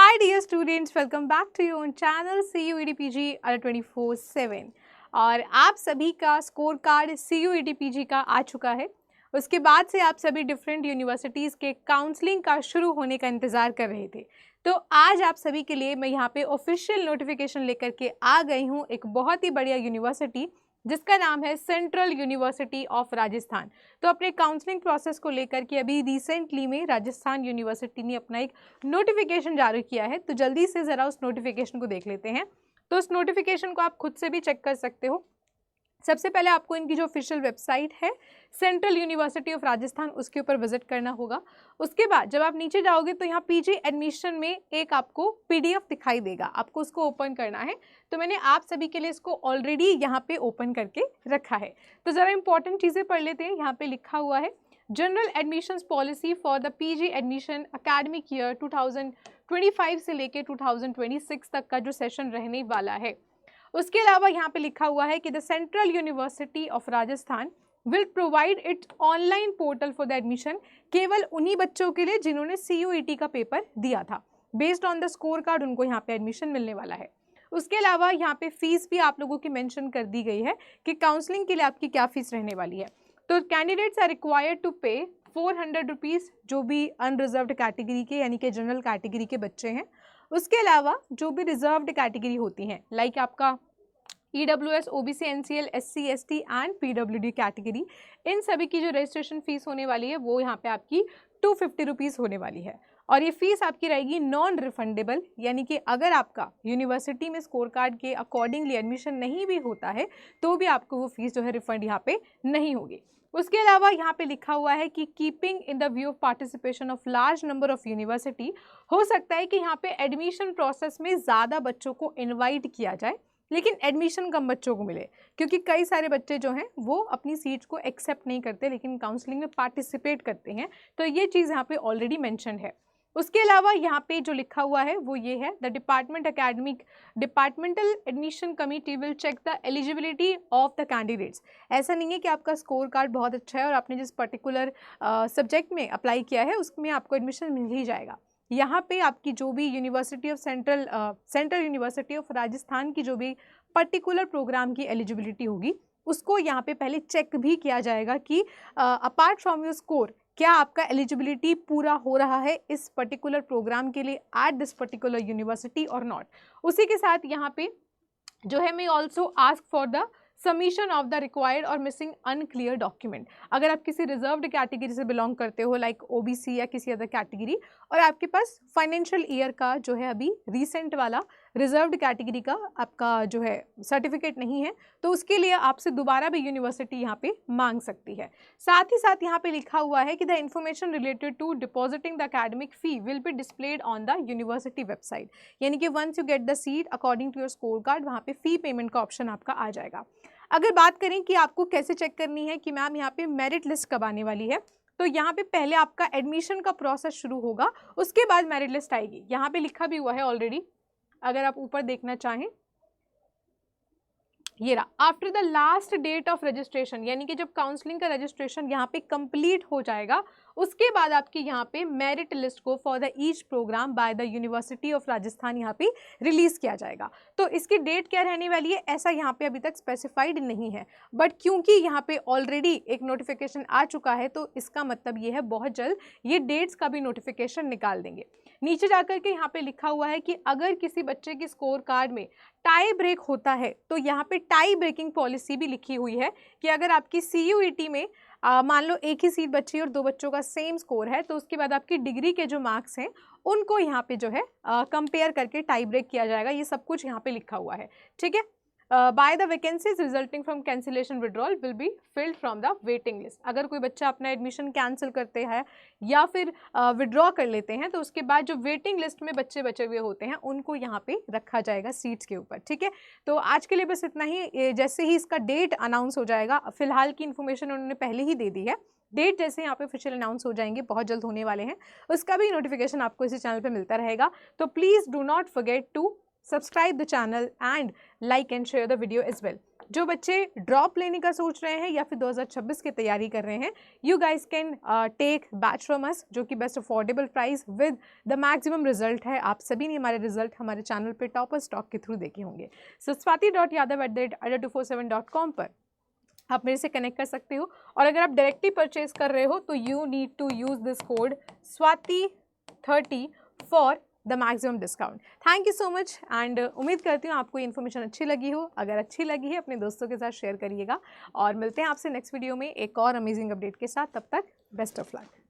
Hi dear students, welcome back to your own channel CUETPG under 24/7 और आप सभी का स्कोर कार्ड CUETPG का आ चुका है। उसके बाद से आप सभी डिफरेंट यूनिवर्सिटीज़ के काउंसलिंग का शुरू होने का इंतज़ार कर रहे थे। तो आज आप सभी के लिए मैं यहाँ पे ऑफिशियल नोटिफिकेशन लेकर के आ गई हूँ एक बहुत ही बढ़िया यूनिवर्सिटी जिसका नाम है सेंट्रल यूनिवर्सिटी ऑफ राजस्थान। तो अपने काउंसलिंग प्रोसेस को लेकर के अभी रिसेंटली में राजस्थान यूनिवर्सिटी ने अपना एक नोटिफिकेशन जारी किया है, तो जल्दी से ज़रा उस नोटिफिकेशन को देख लेते हैं। तो उस नोटिफिकेशन को आप खुद से भी चेक कर सकते हो। सबसे पहले आपको इनकी जो ऑफिशियल वेबसाइट है सेंट्रल यूनिवर्सिटी ऑफ राजस्थान उसके ऊपर विजिट करना होगा। उसके बाद जब आप नीचे जाओगे तो यहाँ पीजी एडमिशन में एक आपको पीडीएफ दिखाई देगा, आपको उसको ओपन करना है। तो मैंने आप सभी के लिए इसको ऑलरेडी यहाँ पे ओपन करके रखा है। तो ज़रा इंपॉर्टेंट चीज़ें पढ़ लेते हैं। यहाँ पे लिखा हुआ है general admissions policy for the PG admission academic year 2025 से लेके 2026 तक का जो सेशन रहने वाला है। उसके अलावा यहाँ पे लिखा हुआ है कि the central university of Rajasthan will provide it's online portal for the admission, केवल उन्हीं बच्चों के लिए जिन्होंने CUET का पेपर दिया था। Based on the score card उनको यहाँ पे एडमिशन मिलने वाला है। उसके अलावा यहाँ पे फीस भी आप लोगों की मेंशन कर दी गई है कि काउंसलिंग के लिए आपकी क्या फीस रहने वाली है। तो कैंडिडेट्स आर रिक्वायर्ड टू पे 400 रुपीज़, जो भी अनरिजर्व्ड कैटेगरी के यानी कि जनरल कैटेगरी के बच्चे हैं। उसके अलावा जो भी रिजर्व्ड कैटेगरी होती हैं लाइक आपका EWS, OBC, NCL, SC, ST and PWD category, इन सभी की जो रजिस्ट्रेशन फीस होने वाली है वो यहाँ पे आपकी 250 रुपीज़ होने वाली है। और ये फीस आपकी रहेगी नॉन रिफंडेबल, यानी कि अगर आपका यूनिवर्सिटी में स्कोर कार्ड के अकॉर्डिंगली एडमिशन नहीं भी होता है तो भी आपको वो फीस जो है रिफंड यहाँ पे नहीं होगी। उसके अलावा यहाँ पे लिखा हुआ है कि keeping in the view of participation of large number of university, हो सकता है कि यहाँ पे एडमिशन प्रोसेस में ज़्यादा बच्चों को इन्वाइट किया जाए लेकिन एडमिशन कम बच्चों को मिले, क्योंकि कई सारे बच्चे जो हैं वो अपनी सीट्स को एक्सेप्ट नहीं करते लेकिन काउंसलिंग में पार्टिसिपेट करते हैं। तो ये चीज़ यहाँ पे ऑलरेडी मेंशन है। उसके अलावा यहाँ पे जो लिखा हुआ है वो ये है, the departmental admission committee will check the eligibility of the candidates. ऐसा नहीं है कि आपका स्कोर कार्ड बहुत अच्छा है और आपने जिस पर्टिकुलर सब्जेक्ट में अप्लाई किया है उसमें आपको एडमिशन मिल ही जाएगा। यहाँ पे आपकी जो भी university of central university of Rajasthan की जो भी पर्टिकुलर प्रोग्राम की एलिजिबिलिटी होगी उसको यहाँ पे पहले चेक भी किया जाएगा कि अपार्ट फ्रॉम योर स्कोर क्या आपका एलिजिबिलिटी पूरा हो रहा है इस पर्टिकुलर प्रोग्राम के लिए एट दिस पर्टिकुलर यूनिवर्सिटी और नॉट। उसी के साथ यहाँ पे जो है मैं also ask for the submission of the required और मिसिंग अनक्लियर डॉक्यूमेंट। अगर आप किसी रिजर्व्ड कैटेगरी से बिलोंग करते हो लाइक OBC या किसी अदर कैटेगरी और आपके पास फाइनेंशियल ईयर का जो है अभी रिसेंट वाला रिजर्व्ड कैटेगरी का आपका जो है सर्टिफिकेट नहीं है तो उसके लिए आपसे दोबारा भी यूनिवर्सिटी यहाँ पे मांग सकती है। साथ ही साथ यहाँ पे लिखा हुआ है कि the information related to depositing the academic fee will be displayed on the university website, यानी कि once you get the seat according to your score card वहाँ पे फी पेमेंट का ऑप्शन आपका आ जाएगा। अगर बात करें कि आपको कैसे चेक करनी है कि मैम यहाँ पे मेरिट लिस्ट कब आने वाली है, तो यहाँ पे पहले आपका एडमिशन का प्रोसेस शुरू होगा, उसके बाद मेरिट लिस्ट आएगी। यहाँ पे लिखा भी हुआ है ऑलरेडी, अगर आप ऊपर देखना चाहें ये रहा, after the last date of registration, यानी कि जब काउंसलिंग का रजिस्ट्रेशन यहाँ पे कंप्लीट हो जाएगा उसके बाद आपकी यहाँ पे मेरिट लिस्ट को for the each program by the university of Rajasthan यहाँ पे रिलीज किया जाएगा। तो इसकी डेट क्या रहने वाली है ऐसा यहाँ पे अभी तक स्पेसिफाइड नहीं है, बट क्योंकि यहाँ पे ऑलरेडी एक नोटिफिकेशन आ चुका है तो इसका मतलब ये है बहुत जल्द ये डेट्स का भी नोटिफिकेशन निकाल देंगे। नीचे जाकर के यहाँ पे लिखा हुआ है कि अगर किसी बच्चे के स्कोर कार्ड में टाई ब्रेक होता है तो यहाँ पे टाई ब्रेकिंग पॉलिसी भी लिखी हुई है कि अगर आपकी CUET में मान लो एक ही सीट बची और दो बच्चों का सेम स्कोर है तो उसके बाद आपकी डिग्री के जो मार्क्स हैं उनको यहाँ पे जो है कंपेयर करके टाई ब्रेक किया जाएगा। ये सब कुछ यहाँ पे लिखा हुआ है, ठीक है। By the vacancies resulting from cancellation withdrawal will be filled from the waiting list. अगर कोई बच्चा अपना एडमिशन कैंसिल करते हैं या फिर विड्रॉ कर लेते हैं तो उसके बाद जो वेटिंग लिस्ट में बच्चे बचे हुए होते हैं उनको यहाँ पे रखा जाएगा सीट्स के ऊपर, ठीक है। तो आज के लिए बस इतना ही। जैसे ही इसका डेट अनाउंस हो जाएगा, फिलहाल की इन्फॉर्मेशन उन्होंने पहले ही दे दी है, डेट जैसे यहाँ पे ऑफिशियल अनाउंस हो जाएंगे बहुत जल्द होने वाले हैं, उसका भी नोटिफिकेशन आपको इसी चैनल पे मिलता रहेगा। तो please do not forget to subscribe the channel and like and share the video as well. जो बच्चे ड्रॉप लेने का सोच रहे हैं या फिर 2026 की तैयारी कर रहे हैं, you guys can take batch from us, जो कि best affordable price with the maximum result है। आप सभी ने हमारे रिजल्ट हमारे चैनल पे टॉपर स्टॉक के थ्रू देखे होंगे। सो swati.yadav@adda247.com पर आप मेरे से कनेक्ट कर सकते हो, और अगर आप डायरेक्टली परचेज कर रहे हो तो you need to use this code swati30 for the maximum discount. Thank you so much and उम्मीद करती हूँ आपको ये इन्फॉर्मेशन अच्छी लगी हो। अगर अच्छी लगी है अपने दोस्तों के साथ शेयर करिएगा, और मिलते हैं आपसे नेक्स्ट वीडियो में एक और अमेजिंग अपडेट के साथ। तब तक बेस्ट ऑफ लक।